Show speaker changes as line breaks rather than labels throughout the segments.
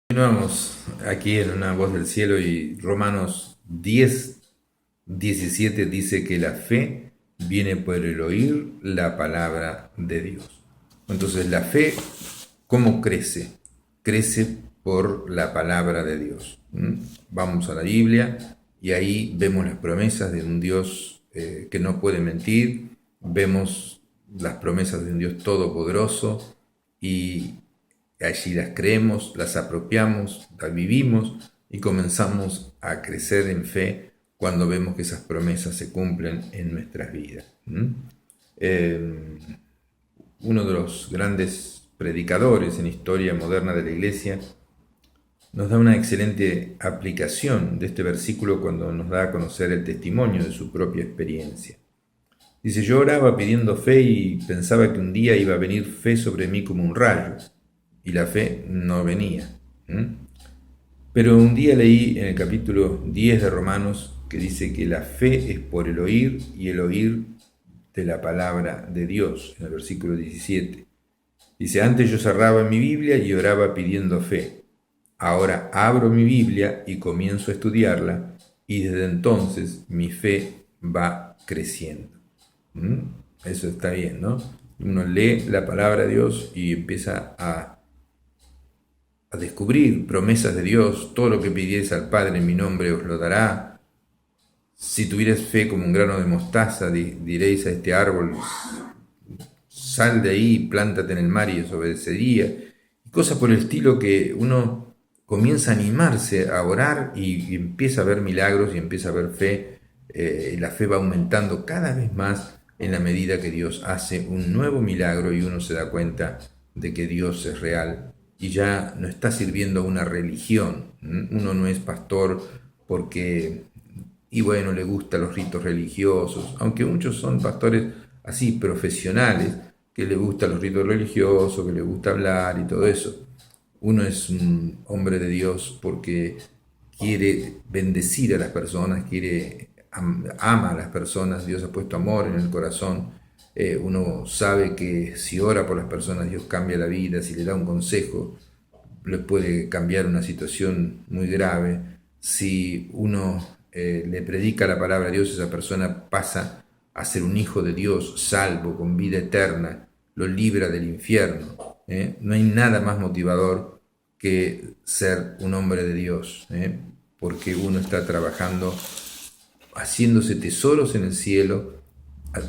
Continuamos aquí en Una Voz del Cielo y Romanos 10:17 dice que la fe viene por el oír la palabra de Dios. Entonces la fe, ¿cómo crece? Crece por la palabra de Dios. Vamos a la Biblia y ahí vemos las promesas de un Dios que no puede mentir, vemos las promesas de un Dios todopoderoso y allí las creemos, las apropiamos, las vivimos y comenzamos a crecer en fe cuando vemos que esas promesas se cumplen en nuestras vidas. Eh, Uno de los grandes predicadores en historia moderna de la Iglesia nos da una excelente aplicación de este versículo cuando nos da a conocer el testimonio de su propia experiencia. Dice: yo oraba pidiendo fe y pensaba que un día iba a venir fe sobre mí como un rayo, y la fe no venía. Pero un día leí en el capítulo 10 de Romanos que dice que la fe es por el oír y el oír de la palabra de Dios, en el versículo 17. Dice: antes yo cerraba mi Biblia y oraba pidiendo fe. Ahora abro mi Biblia y comienzo a estudiarla, y desde entonces mi fe va creciendo. Eso está bien, ¿no? Uno lee la palabra de Dios y empieza a descubrir promesas de Dios. Todo lo que pidierais al Padre en mi nombre os lo dará. Si tuvierais fe como un grano de mostaza, diréis a este árbol: sal de ahí, plántate en el mar, y os obedecería. Y cosas por el estilo, que uno comienza a animarse a orar y empieza a ver milagros y empieza a ver fe. Y la fe va aumentando cada vez más en la medida que Dios hace un nuevo milagro y uno se da cuenta de que Dios es real y ya no está sirviendo a una religión. Uno no es pastor porque, y bueno, le gustan los ritos religiosos, aunque muchos son pastores así profesionales, que le gustan los ritos religiosos, que le gusta hablar y todo eso. Uno es un hombre de Dios porque quiere bendecir a las personas, ama a las personas. Dios ha puesto amor en el corazón. Uno sabe que si ora por las personas, Dios cambia la vida. Si le da un consejo, le puede cambiar una situación muy grave. Si uno le predica la palabra de Dios, esa persona pasa a ser un hijo de Dios, salvo, con vida eterna, lo libra del infierno. No hay nada más motivador que ser un hombre de Dios, porque uno está trabajando, haciéndose tesoros en el cielo,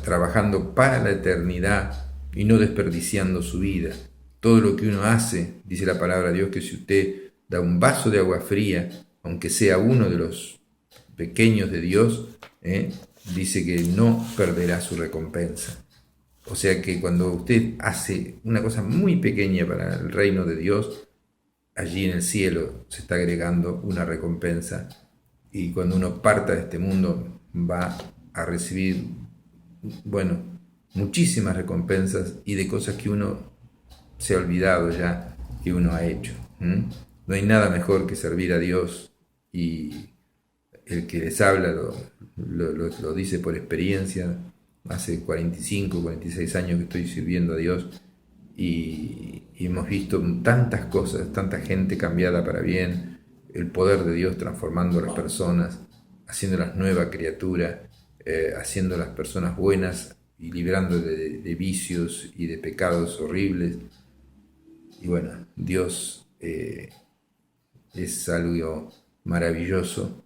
trabajando para la eternidad y no desperdiciando su vida. Todo lo que uno hace, dice la palabra de Dios, que si usted da un vaso de agua fría, aunque sea uno de los pequeños de Dios, dice que no perderá su recompensa. O sea que cuando usted hace una cosa muy pequeña para el reino de Dios, allí en el cielo se está agregando una recompensa, y cuando uno parta de este mundo va a recibir, bueno, muchísimas recompensas y de cosas que uno se ha olvidado ya que uno ha hecho. No hay nada mejor que servir a Dios, y el que les habla lo dice por experiencia. Hace 45, 46 años que estoy sirviendo a Dios y hemos visto tantas cosas, tanta gente cambiada para bien, el poder de Dios transformando a las personas, haciéndolas nueva criatura, haciendo a las personas buenas y librando de vicios y de pecados horribles. Y bueno, Dios es algo maravilloso,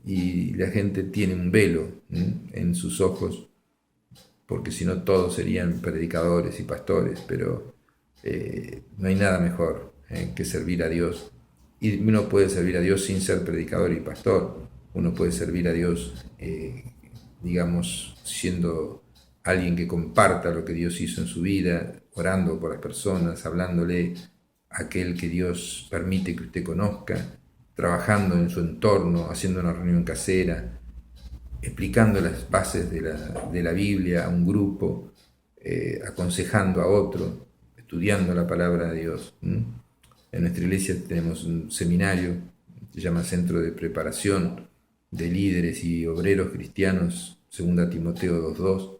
y la gente tiene un velo en sus ojos, porque si no todos serían predicadores y pastores, pero no hay nada mejor que servir a Dios. Y uno puede servir a Dios sin ser predicador y pastor. Uno puede servir a Dios, digamos, siendo alguien que comparta lo que Dios hizo en su vida, orando por las personas, hablándole a aquel que Dios permite que usted conozca, trabajando en su entorno, haciendo una reunión casera, explicando las bases de la Biblia a un grupo, aconsejando a otro, estudiando la palabra de Dios. En nuestra iglesia tenemos un seminario, se llama Centro de Preparación de Líderes y Obreros Cristianos, 2 Timoteo 2:2.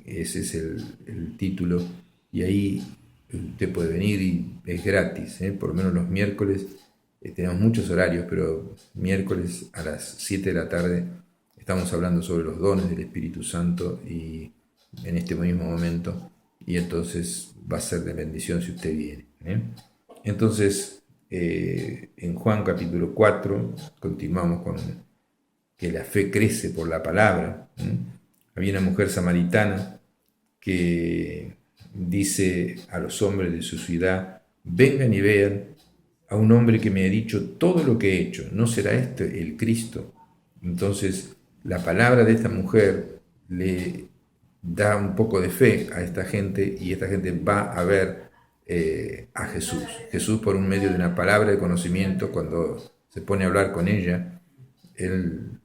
Ese es el título, y ahí usted puede venir y es gratis, por lo menos los miércoles. Tenemos muchos horarios, pero miércoles a las 7 de la tarde estamos hablando sobre los dones del Espíritu Santo y en este mismo momento, y entonces va a ser de bendición si usted viene. Entonces, en Juan capítulo 4, continuamos con que la fe crece por la palabra. Había una mujer samaritana que dice a los hombres de su ciudad: vengan y vean a un hombre que me ha dicho todo lo que he hecho, ¿no será este el Cristo? Entonces la palabra de esta mujer le da un poco de fe a esta gente, y esta gente va a ver a Jesús. Jesús, por un medio de una palabra de conocimiento, cuando se pone a hablar con ella, él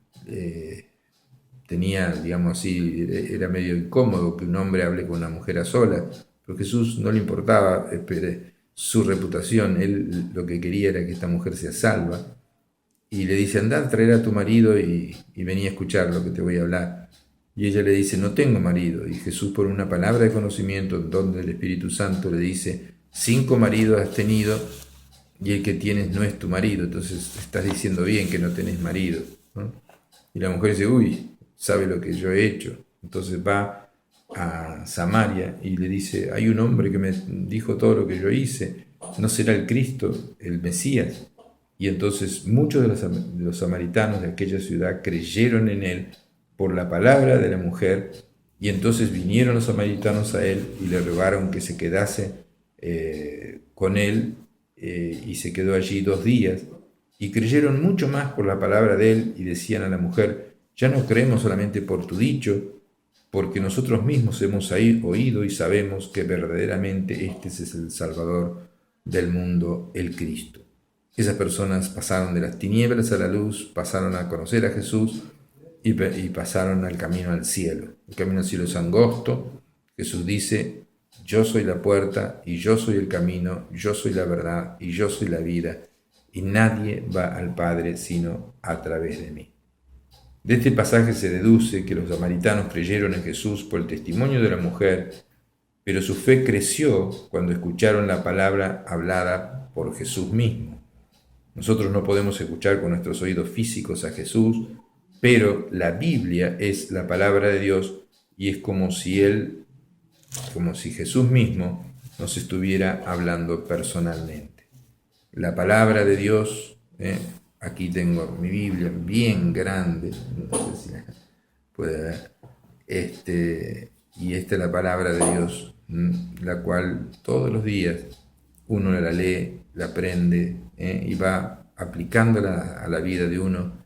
tenía, digamos así, era medio incómodo que un hombre hable con una mujer a solas, pero Jesús no le importaba su reputación. Él lo que quería era que esta mujer sea salva, y le dice: andá a traer a tu marido y vení a escuchar lo que te voy a hablar. Y ella le dice: no tengo marido. Y Jesús, por una palabra de conocimiento, donde el Espíritu Santo, le dice: 5 maridos has tenido y el que tienes no es tu marido, entonces estás diciendo bien que no tenés marido, ¿no? Y la mujer dice: uy, sabe lo que yo he hecho. Entonces va a Samaria y le dice: hay un hombre que me dijo todo lo que yo hice, ¿no será el Cristo, el Mesías? Y entonces muchos de los samaritanos de aquella ciudad creyeron en él por la palabra de la mujer, y entonces vinieron los samaritanos a él y le rogaron que se quedase con él, y se quedó allí 2 días, y creyeron mucho más por la palabra de él, y decían a la mujer: ya no creemos solamente por tu dicho, porque nosotros mismos hemos oído y sabemos que verdaderamente este es el Salvador del mundo, el Cristo. Esas personas pasaron de las tinieblas a la luz, pasaron a conocer a Jesús y pasaron al camino al cielo. El camino al cielo es angosto. Jesús dice: yo soy la puerta y yo soy el camino, yo soy la verdad y yo soy la vida, y nadie va al Padre sino a través de mí. De este pasaje se deduce que los samaritanos creyeron en Jesús por el testimonio de la mujer, pero su fe creció cuando escucharon la palabra hablada por Jesús mismo. Nosotros no podemos escuchar con nuestros oídos físicos a Jesús, pero la Biblia es la palabra de Dios, y es como si Jesús mismo nos estuviera hablando personalmente. La palabra de Dios, aquí tengo mi Biblia bien grande, no sé si la puede ver, y esta es la palabra de Dios, la cual todos los días uno la lee, la aprende, y va aplicándola a la vida de uno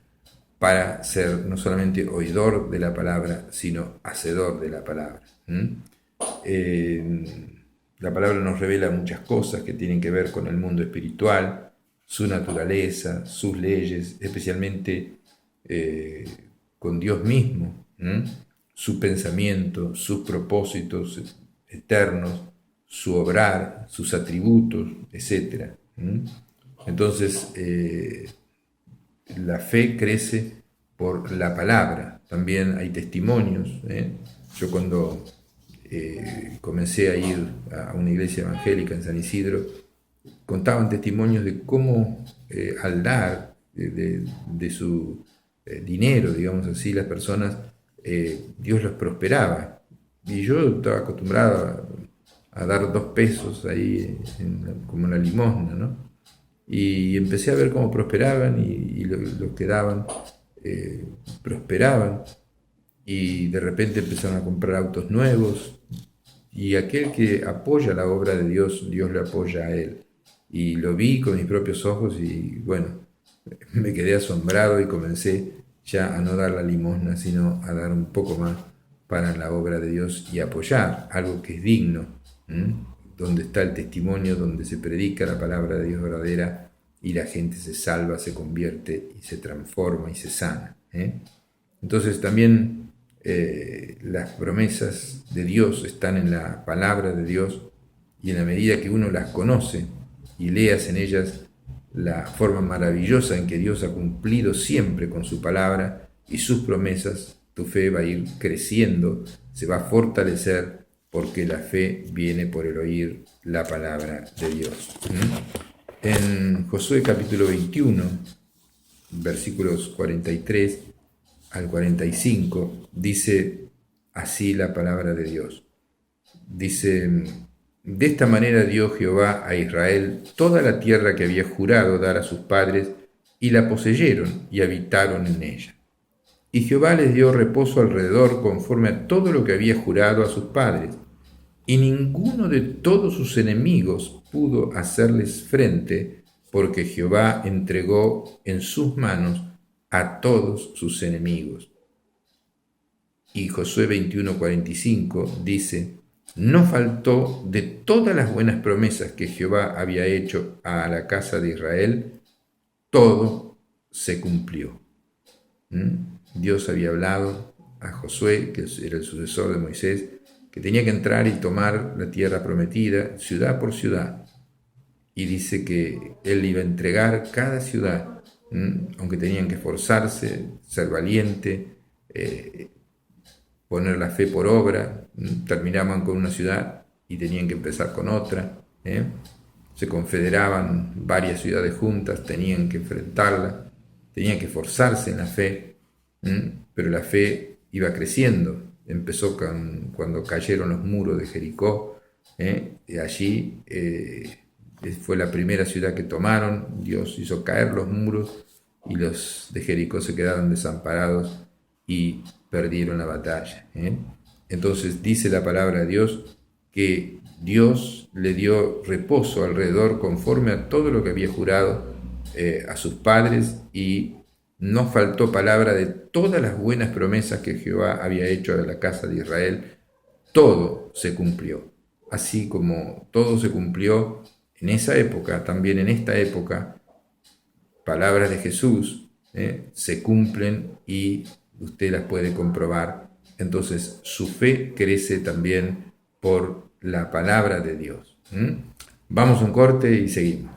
para ser no solamente oidor de la palabra, sino hacedor de la palabra. La palabra nos revela muchas cosas que tienen que ver con el mundo espiritual, su naturaleza, sus leyes, especialmente con Dios mismo, su pensamiento, sus propósitos eternos, su obrar, sus atributos, etc. Entonces, la fe crece por la palabra. También hay testimonios. Yo cuando comencé a ir a una iglesia evangélica en San Isidro, contaban testimonios de cómo al dar de su dinero, digamos así, las personas, Dios los prosperaba. Y yo estaba acostumbrado a dar 2 pesos ahí como una limosna, ¿no? Y empecé a ver cómo prosperaban, y los que daban prosperaban, y de repente empezaron a comprar autos nuevos, y aquel que apoya la obra de Dios, Dios le apoya a él. Y lo vi con mis propios ojos, y bueno, me quedé asombrado y comencé ya a no dar la limosna, sino a dar un poco más para la obra de Dios y apoyar algo que es digno, donde está el testimonio, donde se predica la palabra de Dios verdadera y la gente se salva, se convierte y se transforma y se sana. Entonces también las promesas de Dios están en la palabra de Dios, y en la medida que uno las conoce y leas en ellas la forma maravillosa en que Dios ha cumplido siempre con su palabra y sus promesas, tu fe va a ir creciendo, se va a fortalecer, porque la fe viene por el oír la palabra de Dios. En Josué capítulo 21, versículos 43 al 45, dice así la palabra de Dios. Dice: de esta manera dio Jehová a Israel toda la tierra que había jurado dar a sus padres, y la poseyeron y habitaron en ella. Y Jehová les dio reposo alrededor conforme a todo lo que había jurado a sus padres, y ninguno de todos sus enemigos pudo hacerles frente, porque Jehová entregó en sus manos a todos sus enemigos. Y Josué 21:45 dice: no faltó de todas las buenas promesas que Jehová había hecho a la casa de Israel, todo se cumplió. Dios había hablado a Josué, que era el sucesor de Moisés, que tenía que entrar y tomar la tierra prometida, ciudad por ciudad. Y dice que él iba a entregar cada ciudad, aunque tenían que esforzarse, ser valiente, poner la fe por obra. Terminaban con una ciudad y tenían que empezar con otra. Se confederaban varias ciudades juntas, tenían que enfrentarla, tenían que esforzarse en la fe, pero la fe iba creciendo. Empezó cuando cayeron los muros de Jericó, y allí fue la primera ciudad que tomaron. Dios hizo caer los muros y los de Jericó se quedaron desamparados y perdieron la batalla. Entonces dice la palabra de Dios que Dios le dio reposo alrededor conforme a todo lo que había jurado a sus padres, y no faltó palabra de todas las buenas promesas que Jehová había hecho a la casa de Israel. Todo se cumplió. Así como todo se cumplió en esa época, también en esta época, palabras de Jesús se cumplen y usted las puede comprobar. Entonces su fe crece también por la palabra de Dios. Vamos a un corte y seguimos.